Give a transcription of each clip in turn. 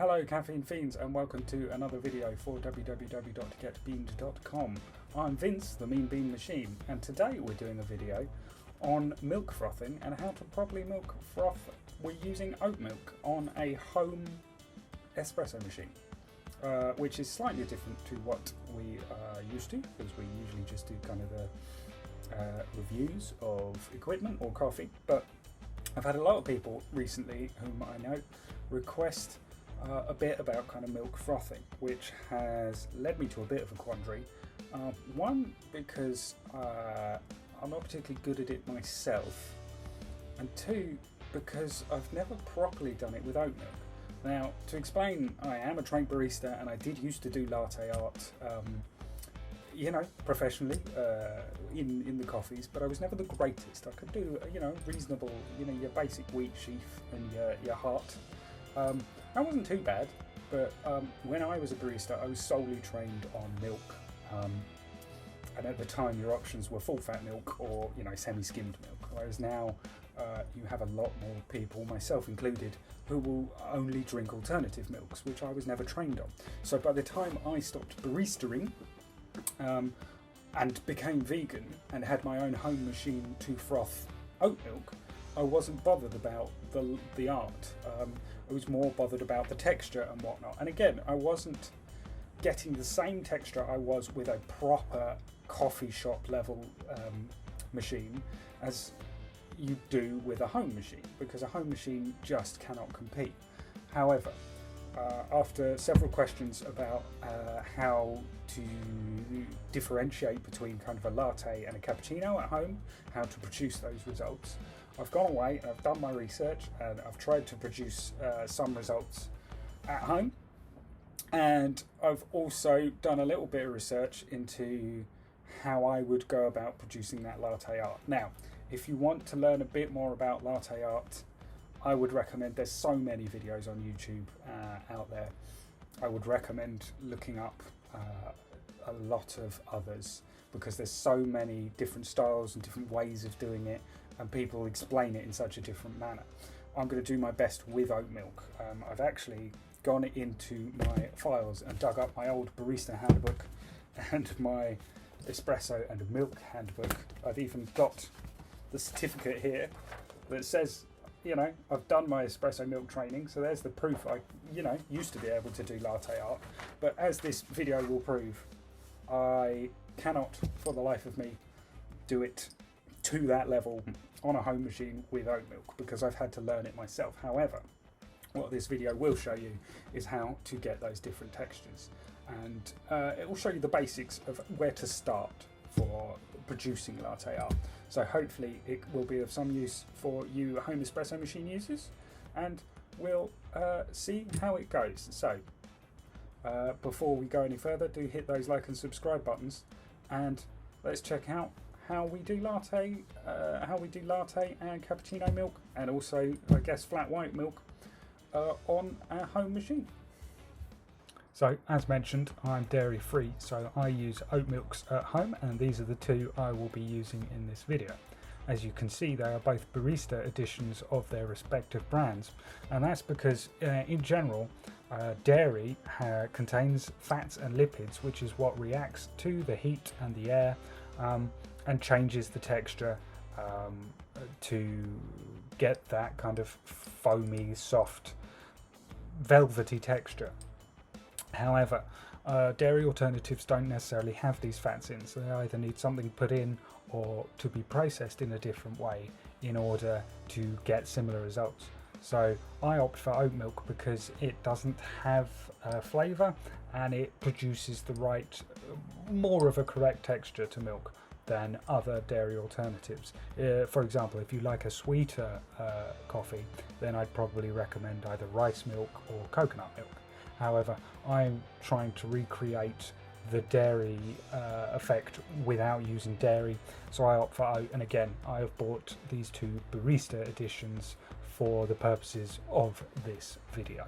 Hello Caffeine Fiends and welcome to another video for www.getbeamed.com. I'm Vince, the Mean Bean Machine, and today we're doing a video on milk frothing and how to properly milk froth. We're using oat milk on a home espresso machine, which is slightly different to what we are used to, because we usually just do kind of the reviews of equipment or coffee. But I've had a lot of people recently whom I know request a bit about kind of milk frothing, which has led me to a bit of a quandary. One, because I'm not particularly good at it myself, and two, because I've never properly done it with oat milk. Now, to explain, I am a trained barista and I did used to do latte art, professionally in the coffees, but I was never the greatest. I could do, reasonable, your basic wheat sheaf and your heart. That wasn't too bad, but when I was a barista, I was solely trained on milk. And at the time, your options were full-fat milk or, semi-skimmed milk. Whereas now, you have a lot more people, myself included, who will only drink alternative milks, which I was never trained on. So by the time I stopped baristaing, and became vegan and had my own home machine to froth oat milk, I wasn't bothered about the art. I was more bothered about the texture and whatnot. And again, I wasn't getting the same texture I was with a proper coffee shop level machine as you do with a home machine, because a home machine just cannot compete. However, after several questions about how to differentiate between kind of a latte and a cappuccino at home, how to produce those results, I've gone away and I've done my research and I've tried to produce some results at home. And I've also done a little bit of research into how I would go about producing that latte art. Now, if you want to learn a bit more about latte art, I would recommend, there's so many videos on YouTube out there. I would recommend looking up a lot of others, because there's so many different styles and different ways of doing it, and people explain it in such a different manner. I'm going to do my best with oat milk. I've actually gone into my files and dug up my old barista handbook and my espresso and milk handbook. I've even got the certificate here that says, I've done my espresso milk training, so there's the proof I, used to be able to do latte art. But as this video will prove, I cannot, for the life of me, do it to that level on a home machine with oat milk, because I've had to learn it myself. However, what this video will show you is how to get those different textures, and it will show you the basics of where to start for producing latte art. So hopefully it will be of some use for you home espresso machine users, and we'll see how it goes. So before we go any further, do hit those like and subscribe buttons, and let's check out how we do latte and cappuccino milk, and also I guess flat white milk on our home machine. So, as mentioned, I'm dairy free, so I use oat milks at home, and these are the two I will be using in this video. As you can see, they are both barista editions of their respective brands, and that's because in general, dairy contains fats and lipids, which is what reacts to the heat and the air and changes the texture to get that kind of foamy, soft, velvety texture. However, dairy alternatives don't necessarily have these fats in, so they either need something put in or to be processed in a different way in order to get similar results. So I opt for oat milk because it doesn't have flavour and it produces the right, more of a correct texture to milk than other dairy alternatives. For example, if you like a sweeter coffee, then I'd probably recommend either rice milk or coconut milk. However, I'm trying to recreate the dairy effect without using dairy, so I opt for oat. And again, I have bought these two barista editions for the purposes of this video.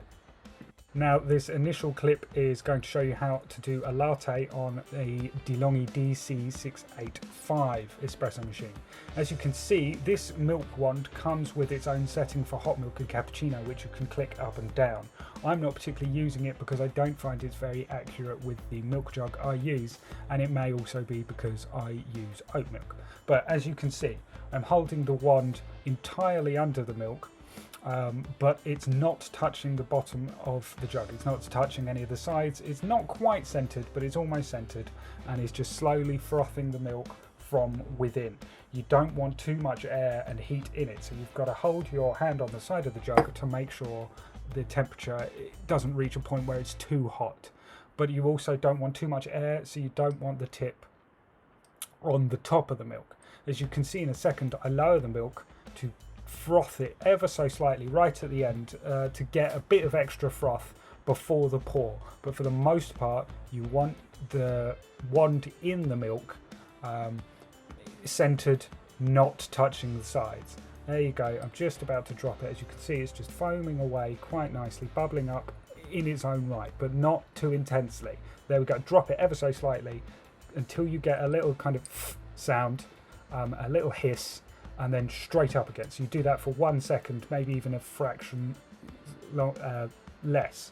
Now this initial clip is going to show you how to do a latte on a DeLonghi DC685 espresso machine. As you can see, this milk wand comes with its own setting for hot milk and cappuccino, which you can click up and down. I'm not particularly using it because I don't find it's very accurate with the milk jug I use, and it may also be because I use oat milk. But as you can see, I'm holding the wand entirely under the milk, but it's not touching the bottom of the jug. It's not touching any of the sides. It's not quite centered, but it's almost centered, and it's just slowly frothing the milk from within. You don't want too much air and heat in it, so you've got to hold your hand on the side of the jug to make sure the temperature doesn't reach a point where it's too hot. But you also don't want too much air, so you don't want the tip on the top of the milk. As you can see in a second, I lower the milk to froth it ever so slightly right at the end to get a bit of extra froth before the pour. But for the most part, you want the wand in the milk centered, not touching the sides. There you go. I'm just about to drop it. As you can see, it's just foaming away quite nicely, bubbling up in its own right, but not too intensely. There we go. Drop it ever so slightly until you get a little kind of sound, a little hiss, and then straight up again. So you do that for 1 second, maybe even a fraction less.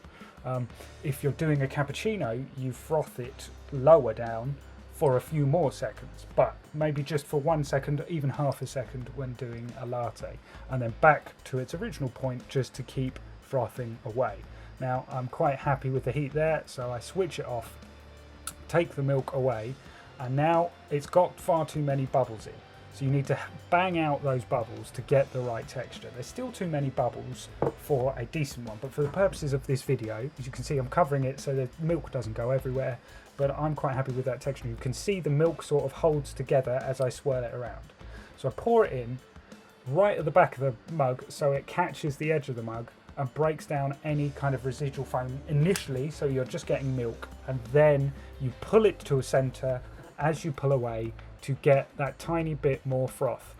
If you're doing a cappuccino, you froth it lower down for a few more seconds, but maybe just for 1 second, even half a second when doing a latte, and then back to its original point just to keep frothing away. Now I'm quite happy with the heat there, so I switch it off, take the milk away, and now it's got far too many bubbles in. So you need to bang out those bubbles to get the right texture. There's still too many bubbles for a decent one, but for the purposes of this video, as you can see, I'm covering it so the milk doesn't go everywhere, but I'm quite happy with that texture. You can see the milk sort of holds together as I swirl it around. So I pour it in right at the back of the mug so it catches the edge of the mug and breaks down any kind of residual foam initially, so you're just getting milk, and then you pull it to a center as you pull away to get that tiny bit more froth.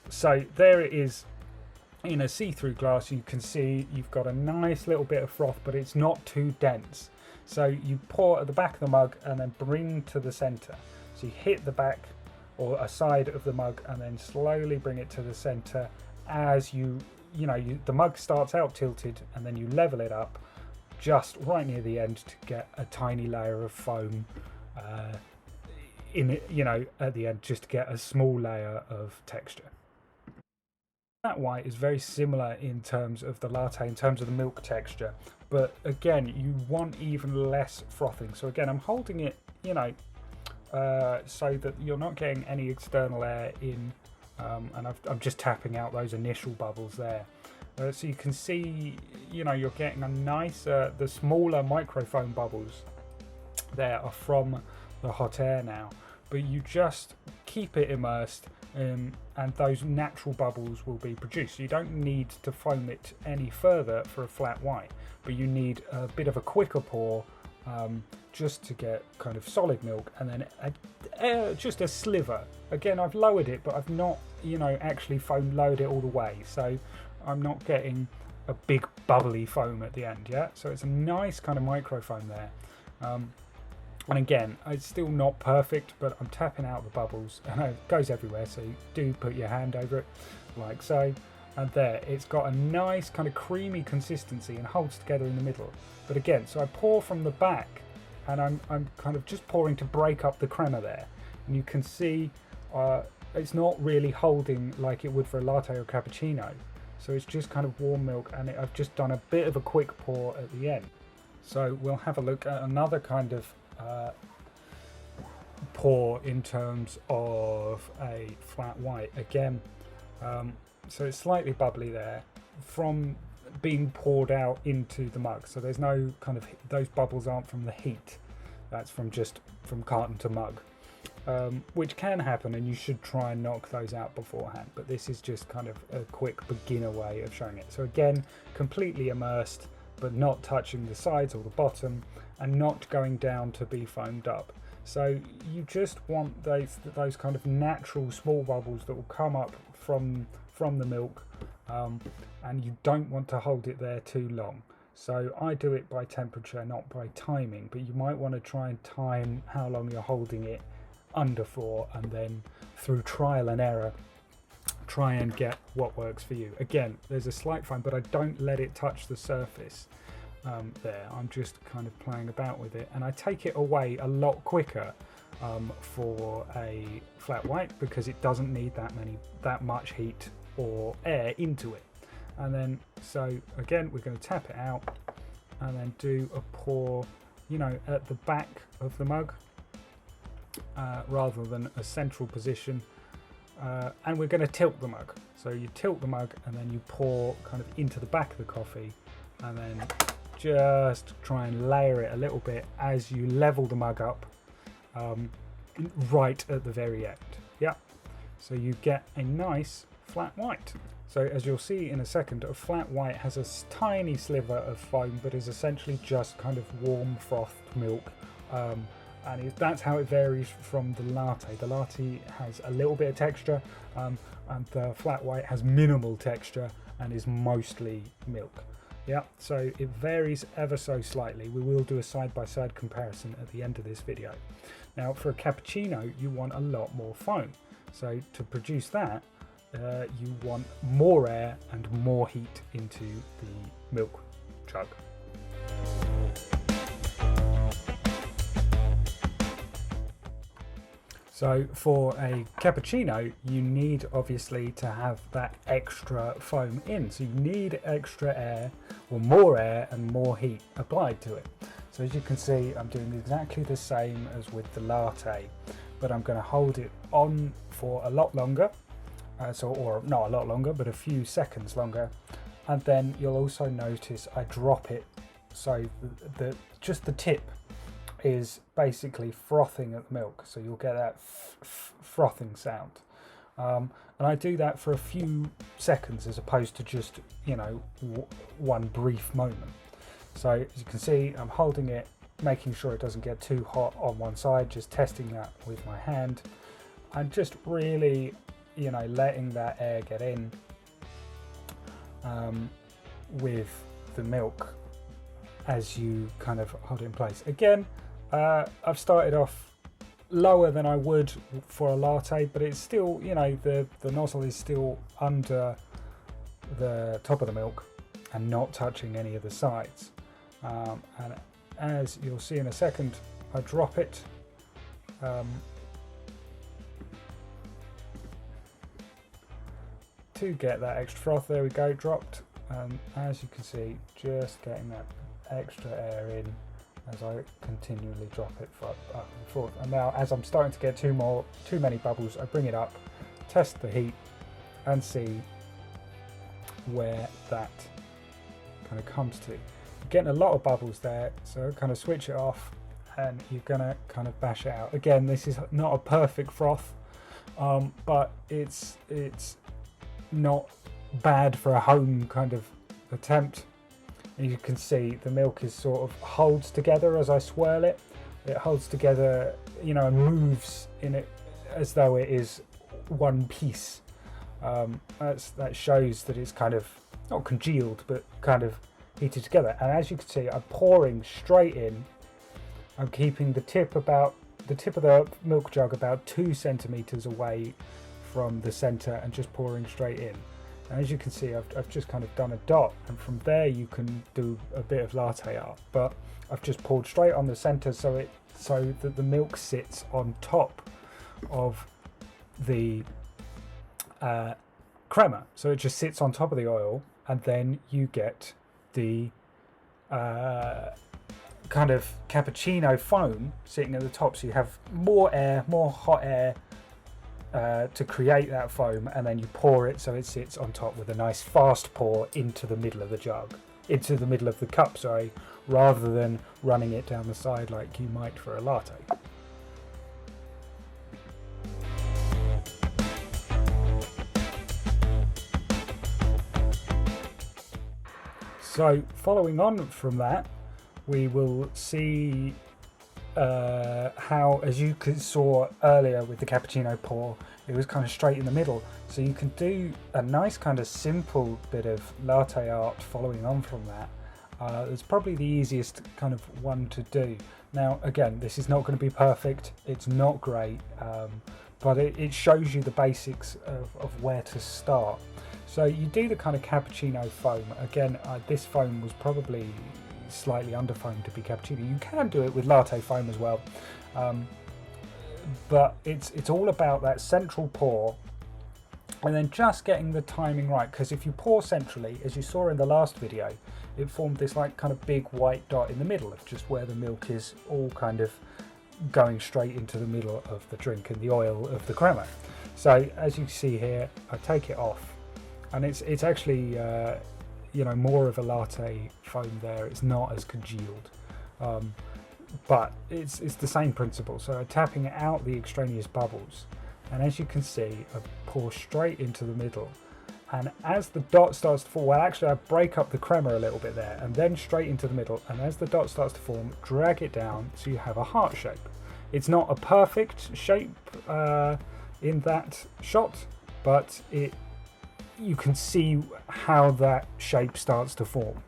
So there it is in a see-through glass. You can see you've got a nice little bit of froth, but it's not too dense. So you pour at the back of the mug and then bring to the center. So you hit the back or a side of the mug and then slowly bring it to the center as the mug starts out tilted, and then you level it up just right near the end to get a tiny layer of foam in it, at the end, just to get a small layer of texture. Flat white is very similar in terms of the latte, in terms of the milk texture, but again, you want even less frothing. So again, I'm holding it, so that you're not getting any external air in, and I'm just tapping out those initial bubbles there. So you can see, you're getting a nice, the smaller microfoam bubbles there are from the hot air now, but you just keep it immersed, and those natural bubbles will be produced. So you don't need to foam it any further for a flat white, but you need a bit of a quicker pour just to get kind of solid milk, and then just a sliver. Again, I've lowered it, but I've not actually lowered it all the way, so I'm not getting a big bubbly foam at the end yet. So it's a nice kind of microfoam there. And again, it's still not perfect, but I'm tapping out the bubbles, and it goes everywhere, so you do put your hand over it, like so. And there, it's got a nice kind of creamy consistency and holds together in the middle. But again, so I pour from the back, and I'm kind of just pouring to break up the crema there. And you can see it's not really holding like it would for a latte or cappuccino. So it's just kind of warm milk, and I've just done a bit of a quick pour at the end. So we'll have a look at another kind of pour in terms of a flat white. Again, so it's slightly bubbly there from being poured out into the mug. So there's no kind of, those bubbles aren't from the heat. That's from carton to mug, which can happen, and you should try and knock those out beforehand. But this is just kind of a quick beginner way of showing it. So again, completely immersed, but not touching the sides or the bottom, and not going down to be foamed up. So you just want those kind of natural small bubbles that will come up from the milk, and you don't want to hold it there too long. So I do it by temperature, not by timing, but you might want to try and time how long you're holding it under for, and then through trial and error try and get what works for you. Again, there's a slight fine, but I don't let it touch the surface there. I'm just kind of playing about with it, and I take it away a lot quicker for a flat white, because it doesn't need that much heat or air into it. And then, so again, we're going to tap it out and then do a pour, you know, at the back of the mug rather than a central position. And we're going to tilt the mug. So you tilt the mug and then you pour kind of into the back of the coffee, and then just try and layer it a little bit as you level the mug up right at the very end. Yeah. So you get a nice flat white. So as you'll see in a second, a flat white has a tiny sliver of foam, but is essentially just kind of warm frothed milk. And that's how it varies from the latte. The latte has a little bit of texture, and the flat white has minimal texture and is mostly milk. Yeah, so it varies ever so slightly. We will do a side-by-side comparison at the end of this video. Now, for a cappuccino, you want a lot more foam. So to produce that, you want more air and more heat into the milk jug. So for a cappuccino, you need obviously to have that extra foam in. So you need extra air, or more air and more heat applied to it. So as you can see, I'm doing exactly the same as with the latte, but I'm going to hold it on for a lot longer. Or not a lot longer, but a few seconds longer. And then you'll also notice I drop it so just the tip is basically frothing at the milk, so you'll get that frothing sound, and I do that for a few seconds as opposed to just, you know, one brief moment. So as you can see, I'm holding it, making sure it doesn't get too hot on one side, just testing that with my hand, and just really, you know, letting that air get in with the milk as you kind of hold it in place. Again, I've started off lower than I would for a latte, but it's still, you know, the nozzle is still under the top of the milk and not touching any of the sides. And as you'll see in a second, I drop it to get that extra froth. There we go, dropped. And as you can see, just getting that extra air in as I continually drop it up and forth. And now, as I'm starting to get too many bubbles, I bring it up, test the heat, and see where that kind of comes to. You're getting a lot of bubbles there, so kind of switch it off, and you're gonna kind of bash it out. Again, this is not a perfect froth, but it's not bad for a home kind of attempt. And you can see the milk is sort of holds together as I swirl it. It holds together, you know, and moves in it as though it is one piece. That shows that it's kind of not congealed, but kind of heated together. And as you can see, I'm pouring straight in. I'm keeping the tip of the milk jug about 2 centimeters away from the center and just pouring straight in. And as you can see, I've just kind of done a dot, and from there you can do a bit of latte art. But I've just poured straight on the center so that the milk sits on top of the crema. So it just sits on top of the oil, and then you get the kind of cappuccino foam sitting at the top. So you have more air, more hot air, to create that foam, and then you pour it so it sits on top with a nice fast pour into the middle of the jug, into the middle of the cup, sorry, rather than running it down the side like you might for a latte. So following on from that, we will see how, as you saw earlier with the cappuccino pour, it was kind of straight in the middle. So you can do a nice kind of simple bit of latte art following on from that, It's probably the easiest kind of one to do. Now, again, this is not going to be perfect. It's not great, but it shows you the basics of where to start. So you do the kind of cappuccino foam. Again, this foam was probably slightly under foamed to be cappuccino. You can do it with latte foam as well, but it's all about that central pour, and then just getting the timing right, because if you pour centrally, as you saw in the last video, it formed this like kind of big white dot in the middle of just where the milk is all kind of going straight into the middle of the drink and the oil of the crema. So as you see here, I take it off, and it's actually you know, more of a latte foam there. It's not as congealed, but it's the same principle. So I'm tapping out the extraneous bubbles, and as you can see, I pour straight into the middle, and as the dot starts to form, well actually I break up the crema a little bit there and then straight into the middle, and as the dot starts to form, drag it down so you have a heart shape. It's not a perfect shape in that shot, but you can see how that shape starts to form.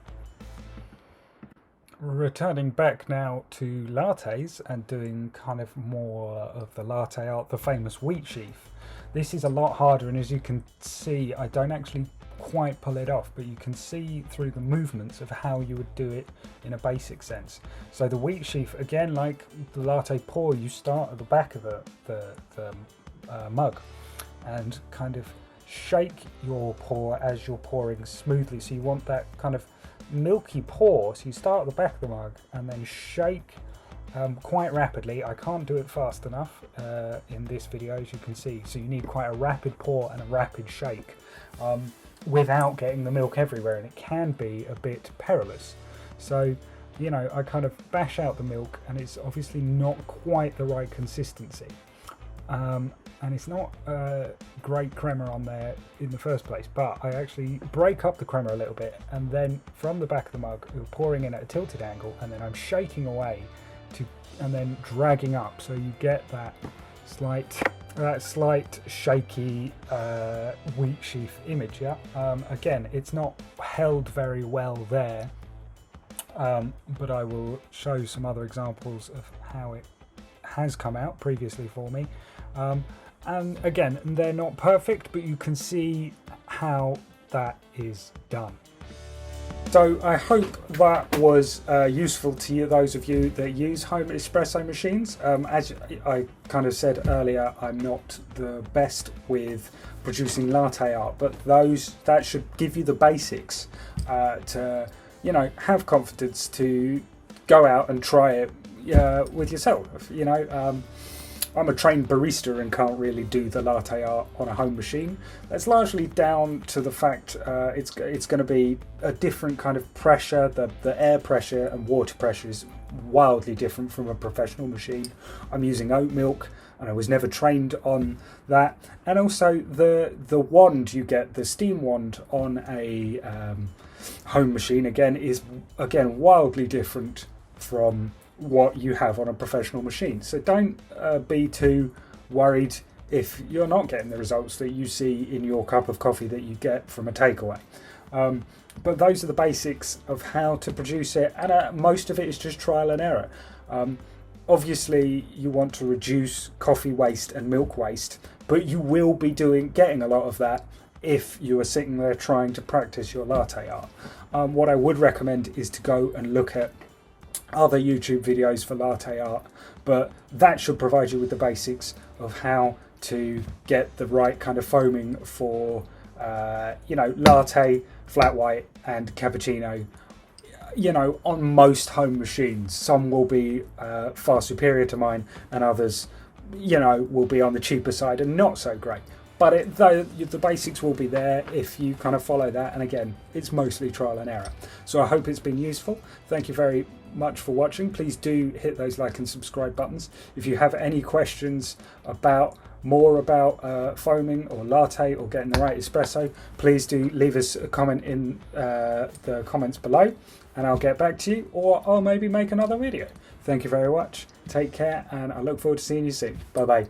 Returning back now to lattes and doing kind of more of the latte art, the famous wheat sheaf. This is a lot harder, and as you can see, I don't actually quite pull it off, but you can see through the movements of how you would do it in a basic sense. So the wheat sheaf, again, like the latte pour, you start at the back of the mug and kind of shake your pour as you're pouring smoothly. So you want that kind of milky pour, so you start at the back of the mug and then shake quite rapidly. I can't do it fast enough in this video, as you can see, so you need quite a rapid pour and a rapid shake without getting the milk everywhere, and it can be a bit perilous. So, you know, I kind of bash out the milk, and it's obviously not quite the right consistency, and it's not great crema on there in the first place, but I actually break up the crema a little bit, and then from the back of the mug you're pouring in at a tilted angle, and then I'm shaking away and then dragging up, so you get that slight shaky wheat sheaf image. Yeah. Again, it's not held very well there, but I will show some other examples of how it has come out previously for me. And again, they're not perfect, but you can see how that is done. So I hope that was useful to you, those of you that use home espresso machines. As I kind of said earlier, I'm not the best with producing latte art, but that should give you the basics to, you know, have confidence to go out and try it with yourself. You know, I'm a trained barista and can't really do the latte art on a home machine. That's largely down to the fact it's going to be a different kind of pressure. The air pressure and water pressure is wildly different from a professional machine. I'm using oat milk, and I was never trained on that. And also the wand you get, the steam wand on a home machine, is wildly different from what you have on a professional machine. So don't be too worried if you're not getting the results that you see in your cup of coffee that you get from a takeaway. But those are the basics of how to produce it, and most of it is just trial and error. Obviously you want to reduce coffee waste and milk waste, but you will be getting a lot of that if you are sitting there trying to practice your latte art. What I would recommend is to go and look at other YouTube videos for latte art, but that should provide you with the basics of how to get the right kind of foaming for you know, latte, flat white and cappuccino, you know, on most home machines. Some will be far superior to mine, and others, you know, will be on the cheaper side and not so great. But the basics will be there if you kind of follow that, and again, it's mostly trial and error. So I hope it's been useful. Thank you very much for watching. Please do hit those like and subscribe buttons. If you have any questions about foaming or latte or getting the right espresso, please do leave us a comment in the comments below, and I'll get back to you, or I'll maybe make another video. Thank you very much. Take care, and I look forward to seeing you soon. Bye bye.